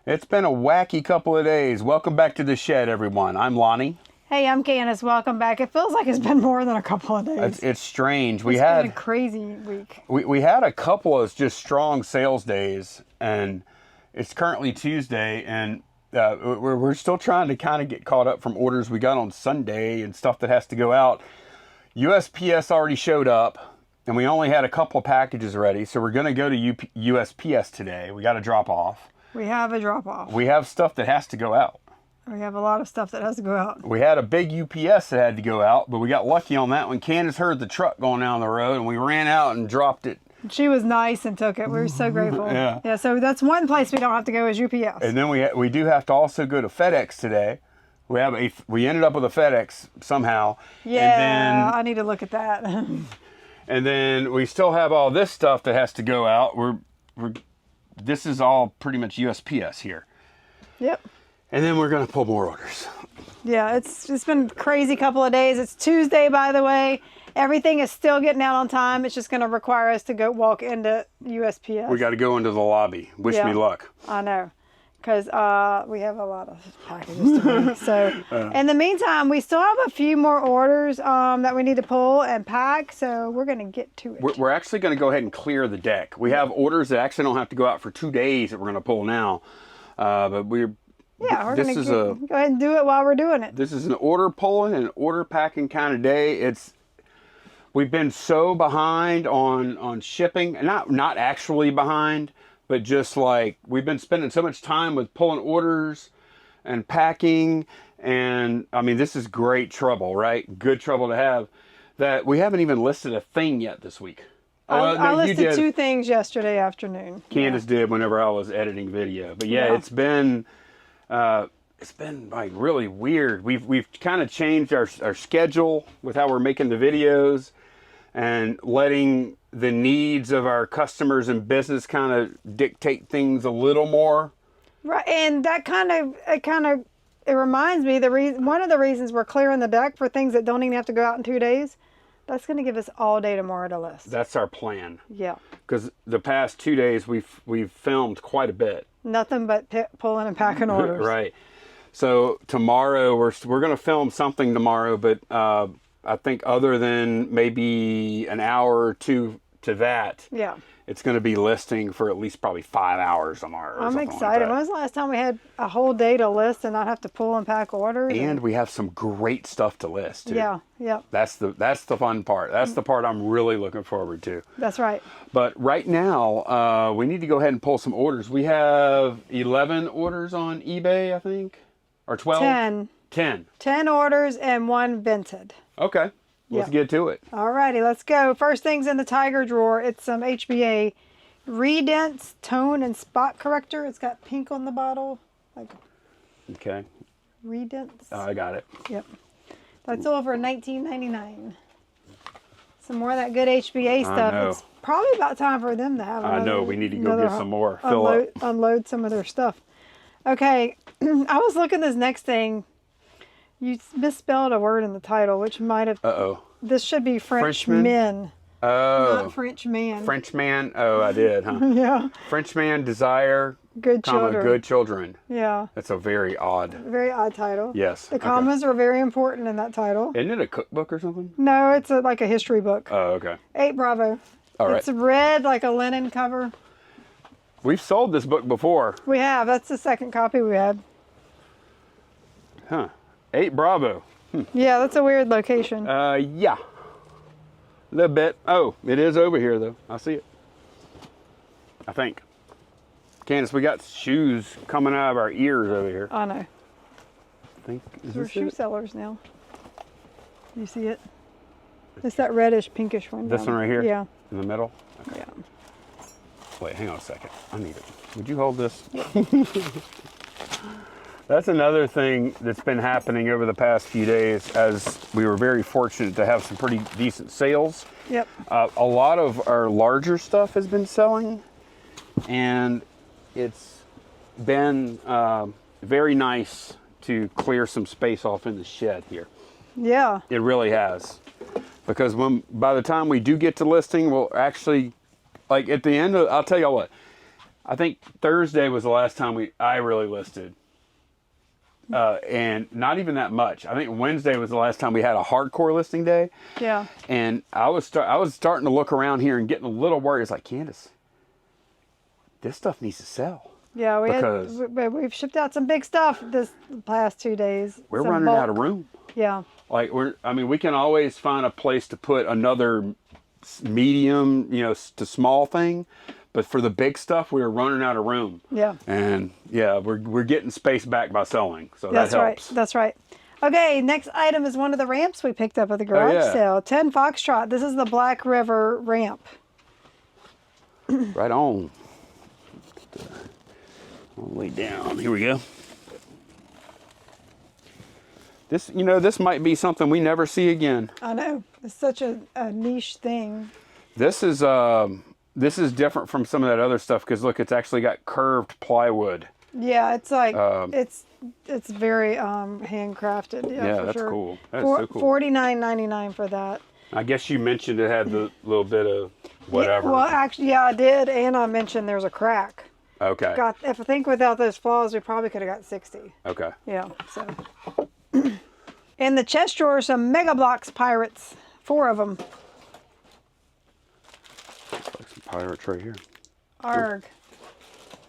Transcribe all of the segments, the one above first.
It's been a wacky couple of days. Welcome back to the shed, everyone. I'm Lonnie. Hey, I'm Candace. Welcome back. It feels like it's been more than a couple of days. It's strange. It's been a crazy week. We had a couple of just strong sales days, and it's currently Tuesday, and we're still trying to kind of get caught up from orders we got on Sunday and stuff that has to go out. USPS already showed up, and we only had a couple of packages ready, so we're going to go to USPS today. We got to drop off. We have a drop-off. We have stuff that has to go out. We have a lot of stuff that has to go out. We had a big UPS that had to go out, but we got lucky on that one. Candace heard the truck going down the road, and we ran out and dropped it. She was nice and took it. We were so grateful. Yeah, so that's one place we don't have to go is UPS. And then we do have to also go to FedEx today. We ended up with a FedEx somehow. Yeah, and then, I need to look at that. And then we still have all this stuff that has to go out. This is all pretty much USPS here. Yep. And then we're going to pull more orders. Yeah, it's been a crazy couple of days. It's Tuesday, by the way. Everything is still getting out on time. It's just going to require us to go walk into USPS. We got to go into the lobby. Wish me luck. I know, because we have a lot of packages to make. So in the meantime, we still have a few more orders that we need to pull and pack. So we're going to get to it. We're actually going to go ahead and clear the deck. We have orders that actually don't have to go out for 2 days that we're going to pull now. But we're going to go ahead and do it while we're doing it. This is an order pulling and order packing kind of day. We've been so behind on shipping, not actually behind, but just like we've been spending so much time with pulling orders and packing, and I mean this is great trouble, right? Good trouble to have, that we haven't even listed a thing yet this week. I listed 2 things yesterday afternoon. Candace did whenever I was editing video, but it's been like really weird. We've kind of changed our schedule with how we're making the videos and letting the needs of our customers and business kind of dictate things a little more. Right, and that it reminds me one of the reasons we're clearing the deck for things that don't even have to go out in 2 days. That's going to give us all day tomorrow to list. That's our plan. Yeah. Because the past 2 days we've filmed quite a bit. Nothing but pulling and packing orders. Right. So tomorrow we're going to film something tomorrow, but I think other than maybe an hour or two to that, it's going to be listing for at least probably 5 hours tomorrow. I'm excited. When was the last time we had a whole day to list and not have to pull and pack orders? And we have some great stuff to list too. Yeah. That's the fun part. That's the part I'm really looking forward to. That's right. But right now, we need to go ahead and pull some orders. We have 11 orders on eBay, I think, or 12. 10 orders and 1 Vinted. Okay. Let's get to it. Alrighty, let's go. First thing's in the tiger drawer. It's some HBA Redents Tone and Spot Corrector. It's got pink on the bottle. Okay. Redents. Oh, I got it. Yep. That's over $19.99. Some more of that good HBA stuff. It's probably about time for them to have I know. We need to go get some more. Unload some of their stuff. Okay. I was looking this next thing. You misspelled a word in the title, which might have... Uh-oh. This should be Frenchman. Oh. Not Frenchman. Frenchman? Oh, I did, huh? Yeah. Frenchman, desire, good children. Good children. Yeah. That's a very odd title. Yes. The commas are very important in that title. Isn't it a cookbook or something? No, it's like a history book. Oh, okay. 8 Bravo. All right. It's red like a linen cover. We've sold this book before. We have. That's the second copy we had. Huh. 8 Bravo. Yeah, that's a weird location. Yeah. A little bit. Oh, it is over here, though. I see it. I think. Candace, we got shoes coming out of our ears over here. I know. I think. We're shoe sellers now. You see it? It's that reddish, pinkish one. This one right here? Yeah. In the middle? Okay. Yeah. Wait, hang on a second. I need it. Would you hold this? That's another thing that's been happening over the past few days, as we were very fortunate to have some pretty decent sales. Yep. A lot of our larger stuff has been selling, and it's been very nice to clear some space off in the shed here. Yeah. It really has. Because by the time we do get to listing, we'll actually, like at the end of, I'll tell you what, I think Thursday was the last time I really listed. And not even that much. I think Wednesday was the last time we had a hardcore listing day. Yeah. And I was starting to look around here and getting a little worried. It's like, Candace, this stuff needs to sell. Yeah, we've shipped out some big stuff this past 2 days. We're running out of room. Yeah. Like we can always find a place to put another medium, to small thing. But for the big stuff, we were running out of room. Yeah. And yeah, we're getting space back by selling. So That's that helps. Right. That's right. Okay, next item is one of the ramps we picked up at the garage sale. 10 Foxtrot. This is the Black River ramp. Right on. All the way down. Here we go. This might be something we never see again. I know. It's such a niche thing. This is different from some of that other stuff because look, it's actually got curved plywood. Yeah, it's like it's very handcrafted. Yeah, that's sure. cool. That's so cool. $49.99 for that. I guess you mentioned it had the little bit of whatever. Yeah, well, actually, yeah, I did, and I mentioned there's a crack. Okay. If I think without those flaws, we probably could have got 60. Okay. Yeah. So. In the chest drawer, some Mega Bloks pirates. 4 of them. Looks like some pirates right here. Arg.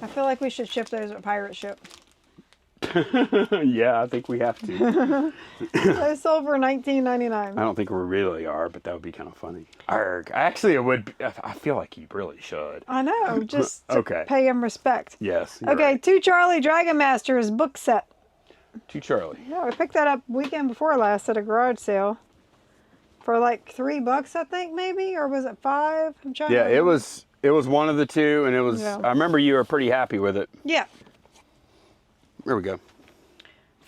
I feel like we should ship those at pirate ship. Yeah, I think we have to. They sold for $19.99. I don't think we really are, but that would be kind of funny. Arg. Actually, it would. I feel like you really should. I know, just to pay him respect. Yes. Okay, right. 2 Charlie Dragon Masters book set. 2 Charlie. Yeah, we picked that up weekend before last at a garage sale. For like $3, I think, maybe, or was it 5? I'm trying. Yeah, to remember. it was one of the two, and it was. Yeah. I remember you were pretty happy with it. Yeah. There we go.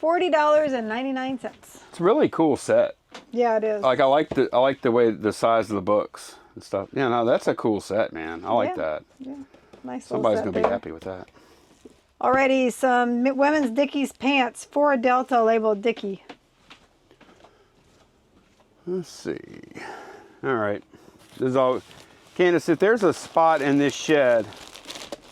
$40.99. It's a really cool set. Yeah, it is. Like I like the way the size of the books and stuff. Yeah, no, that's a cool set, man. I like that. Yeah, nice. Somebody's little gonna set be happy with that. Alrighty, some women's Dickies pants, 4 Delta labeled Dickie. Let's see. All right. This is all. Candace, if there's a spot in this shed,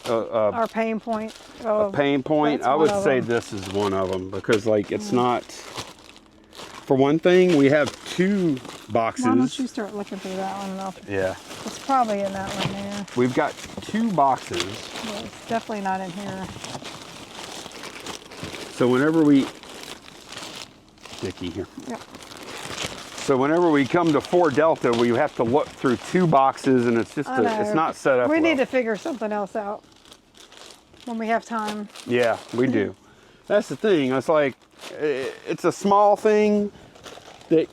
Our pain point. a pain point, that's I would one of say them. this is one of them because, like, it's not. For one thing, we have 2 boxes. Why don't you start looking through that one? Yeah. It's probably in that one there. We've got 2 boxes. Yeah, it's definitely not in here. So whenever we. Dickie here. Yep. So whenever we come to 4 Delta, we have to look through 2 boxes, and it's just it's not set up. We well. need to figure something else out when we have time. Yeah, we do. That's the thing. It's like it's a small thing that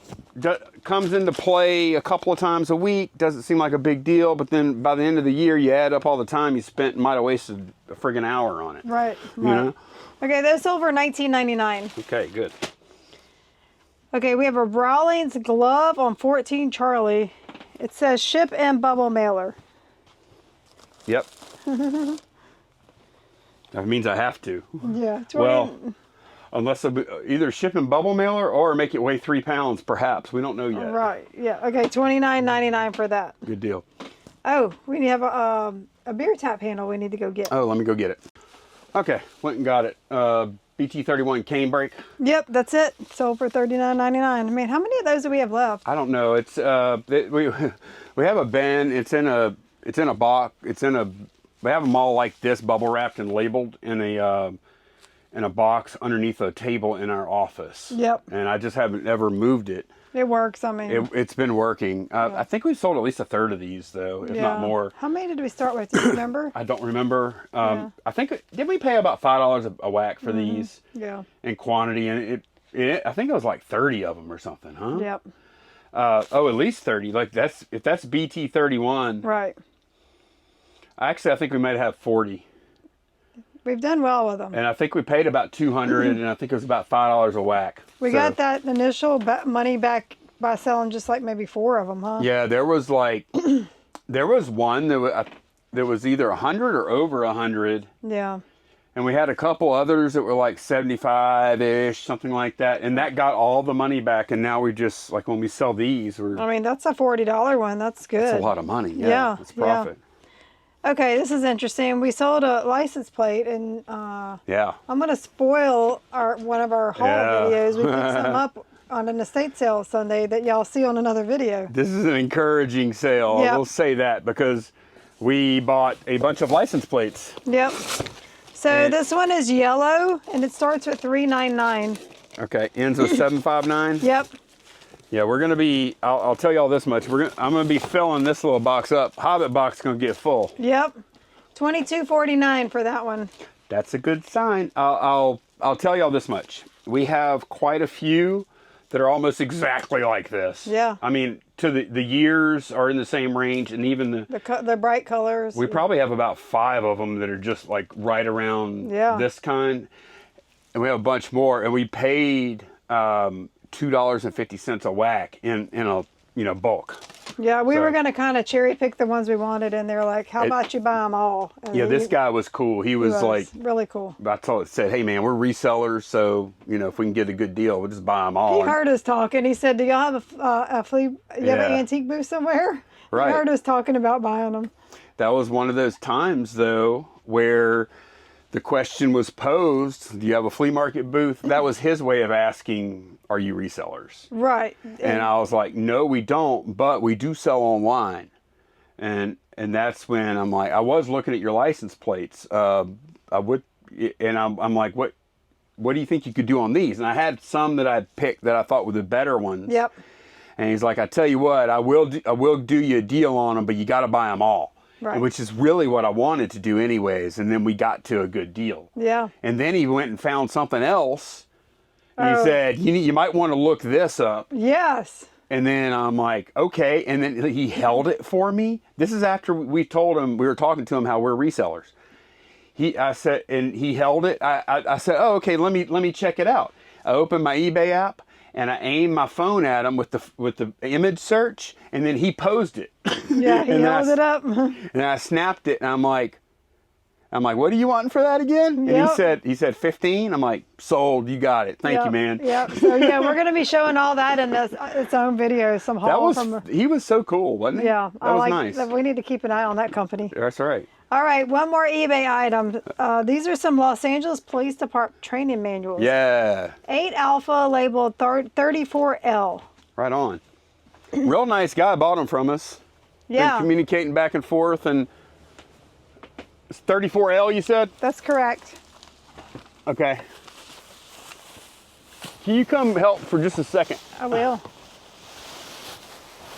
comes into play a couple of times a week. Doesn't seem like a big deal, but then by the end of the year, you add up all the time you spent and might have wasted a friggin' hour on it. Right. You know? Okay, those sold for $19.99. Okay, good. Okay, we have a Rawlings glove on 14 Charlie. It says ship and bubble mailer. Yep. That means I have to. Yeah. Well, unless either ship and bubble mailer or make it weigh 3 pounds, perhaps. We don't know yet. Right. Yeah. Okay. $29.99 for that. Good deal. Oh, we have a beer tap handle. We need to go get. Oh, let me go get it. Okay, went and got it. BT31 cane brake. Yep, that's it. Sold for $39.99. I mean, how many of those do we have left? I don't know. It's we have a bin. It's in a box. We have them all like this, bubble wrapped and labeled in a box underneath a table in our office. Yep. And I just haven't ever moved it. It works. I mean, it's been working. I think we've sold at least 1/3 of these though, if not more. How many did we start with? Do you remember? I don't remember. I think did we pay about $5 a whack for these? Yeah. In quantity, and I think it was like 30 of them or something, huh? Yep. At least 30. Like if that's BT31. Right. Actually, I think we might have 40. We've done well with them. And I think we paid about 200, and I think it was about $5 a whack. We got that initial money back by selling just like maybe 4 of them, huh? Yeah, there was one that was either 100 or over 100. Yeah. And we had a couple others that were like 75-ish, something like that. And that got all the money back. And now we just, like when we sell these, I mean, that's a $40 one. That's good. That's a lot of money. Yeah. It's profit. Okay, this is interesting. We sold a license plate, and Yeah. I'm gonna spoil one of our haul videos. We picked some up on an estate sale Sunday that y'all see on another video. This is an encouraging sale. Yep. I will say that because we bought a bunch of license plates. Yep. So And- this one is yellow, and it starts with 399. Okay, ends with 759. Yep. Yeah, we're gonna be. I'll tell you all this much. I'm gonna be filling this little box up. Hobbit box is gonna get full. Yep. $22.49 for that one. That's a good sign. I'll tell you all this much. We have quite a few that are almost exactly like this. Yeah. I mean, to the years are in the same range, and even The bright colors. we probably have about 5 of them that are just like right around this kind, and we have a bunch more. And we paid $2.50 a whack in a bulk. Yeah, we So- were going to kind of cherry pick the ones we wanted, and they're like, how about you buy them all? And Yeah, this guy was cool. He was like, really cool. said, hey man, we're resellers, so if we can get a good deal, we'll just buy them all. He heard us talking. He said, do y'all have a flea, you have an Yeah. antique booth somewhere? Right. He heard us talking about buying them. That was one of those times though where the question was posed, do you have a flea market booth? That was his way of asking, are you resellers? Right. And I was like, no, we don't, but we do sell online. And that's when I'm like, I was looking at your license plates. I'm like, what do you think you could do on these? And I had some that I'd picked that I thought were the better ones. Yep. And he's like, I tell you what, I will do you a deal on them, but you got to buy them all. Right. Which is really what I wanted to do anyways. And then we got to a good deal. Yeah. And then he went and found something else. And he said, you might want to look this up. Yes. And then I'm like, okay. And then he held it for me. This is after we told him, we were talking to him how we're resellers. He held it. I said, oh, okay, let me check it out. I opened my eBay app and I aimed my phone at him with the image search, and then he posed it. Yeah, he held it up. And I snapped it, and I'm like, what are you wanting for that again? Yep. And he said 15. I'm like, sold. You got it. Thank you, man. Yep. So yeah, we're gonna be showing all that in its own video. Some haul He was so cool, wasn't he? Yeah, that was nice. We need to keep an eye on that company. That's right. All right, one more eBay item. These are some Los Angeles Police Department training manuals. Yeah. 8 Alpha labeled 34L. Right on. Real nice guy bought them from us. Yeah. Been communicating back and forth, and it's 34L, you said? That's correct. Okay. Can you come help for just a second? I will.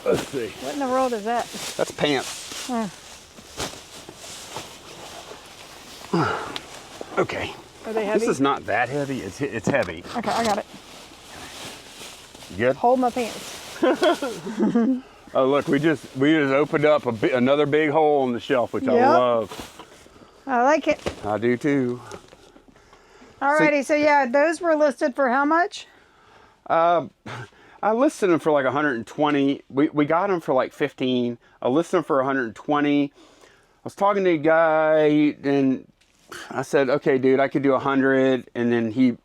Let's see. What in the world is that? That's pants. Okay. Are they heavy? This is not that heavy. It's heavy. Okay, I got it. You good? Hold my pants. Oh look, we just opened up another big hole in the shelf, which I Yep. love. I like it. I do too. Alrighty, so yeah, those were listed for how much? I listed them for like 120. We got them for like 15. I listed them for 120. I was talking to a guy, and I said, "Okay, dude, I could do 100." And then he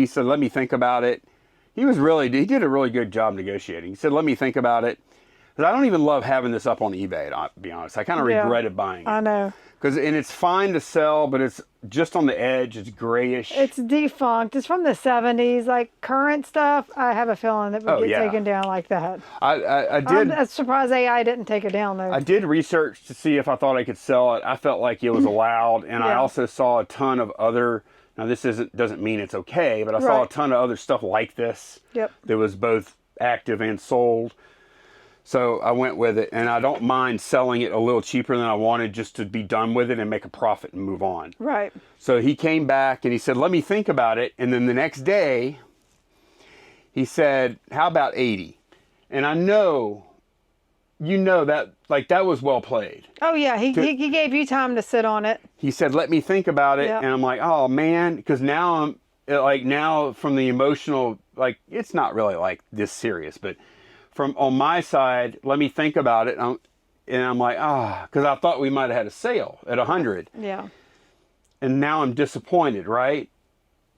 said, "Let me think about it." He did a really good job negotiating. He said, "Let me think about it." Because I don't even love having this up on eBay, to be honest. I kind of regretted buying it. I know. And it's fine to sell, but it's just on the edge. It's grayish. It's defunct. It's from the 70s. Like current stuff, I have a feeling that would get taken down like that. I did. I'm surprised AI didn't take it down though. I did research to see if I thought I could sell it. I felt like it was allowed, and I also saw a ton of other. Now this doesn't mean it's okay, but I saw a ton of other stuff like this. Yep. That was both active and sold. So I went with it, and I don't mind selling it a little cheaper than I wanted, just to be done with it and make a profit and move on. Right. So he came back and he said, "Let me think about it." And then the next day, he said, "How about 80?" And I know, that was well played. Oh yeah, he gave you time to sit on it. He said, "Let me think about it." Yep. And I'm like, "Oh man," because now now from the emotional, it's not really like this serious, but from on my side, let me think about it. And I'm like, because I thought we might have had a sale at 100. Yeah. And now I'm disappointed, right?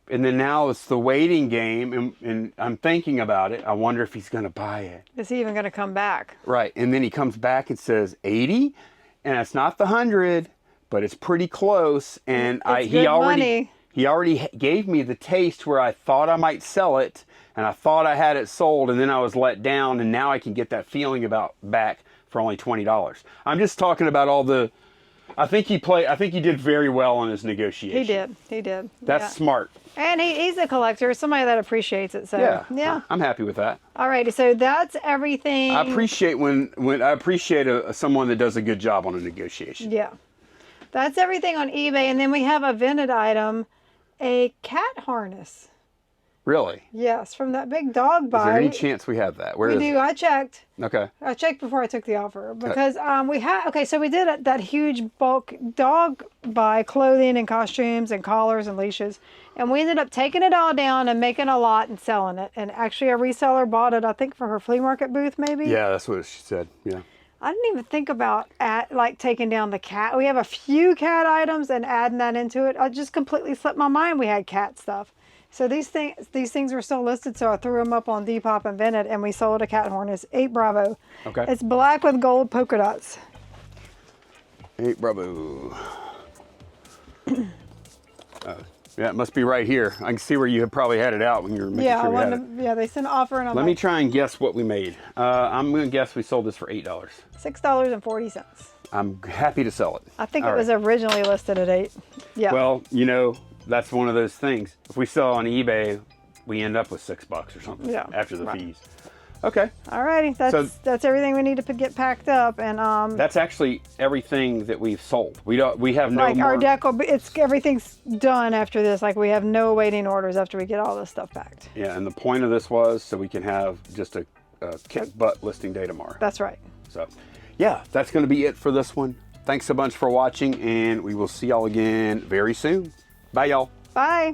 And then now it's the waiting game, and I'm thinking about it. I wonder if he's going to buy it. Is he even going to come back? Right. And then he comes back and says 80, and it's not the 100, but it's pretty close. And It's good money. he already gave me the taste where I thought I might sell it, and I thought I had it sold, and then I was let down, and now I can get that feeling back for only $20. I'm just talking about all the. I think he did very well on his negotiation. He did. That's smart. And he's a collector, somebody that appreciates it. So yeah. I'm happy with that. Alrighty, so that's everything. I appreciate someone that does a good job on a negotiation. Yeah. That's everything on eBay. And then we have a Vinted item, a cat harness. Really? Yes, from that big dog buy. Is there any chance we have that? Where we is do. it? I checked. Okay. I checked before I took the offer because so we did that huge bulk dog buy, clothing and costumes and collars and leashes, and we ended up taking it all down and making a lot and selling it. And actually, a reseller bought it, I think, for her flea market booth, maybe. Yeah, that's what she said. Yeah. I didn't even think about taking down the cat. We have a few cat items and adding that into it. I just completely slipped my mind we had cat stuff. So these things were still listed, so I threw them up on Depop and Vinted, and we sold a cat harness, 8 Bravo. Okay. It's black with gold polka dots. 8 Bravo. Yeah, it must be right here. I can see where you probably had it out when you were making sure we had it. They sent an offer, and Let me try and guess what we made. I'm going to guess we sold this for $8. $6.40. I'm happy to sell it. I think it was originally listed at $8. Yeah. Well, that's one of those things. If we sell on eBay, we end up with $6 or something after the fees. Okay. Alrighty, that's everything we need to get packed up, and that's actually everything that we've sold. We have no more. Our deck everything's done after this. Like, we have no waiting orders after we get all this stuff packed. Yeah, and the point of this was so we can have just a kick butt listing day tomorrow. That's right. So, yeah, that's going to be it for this one. Thanks so much for watching, and we will see y'all again very soon. Bye, y'all. Bye.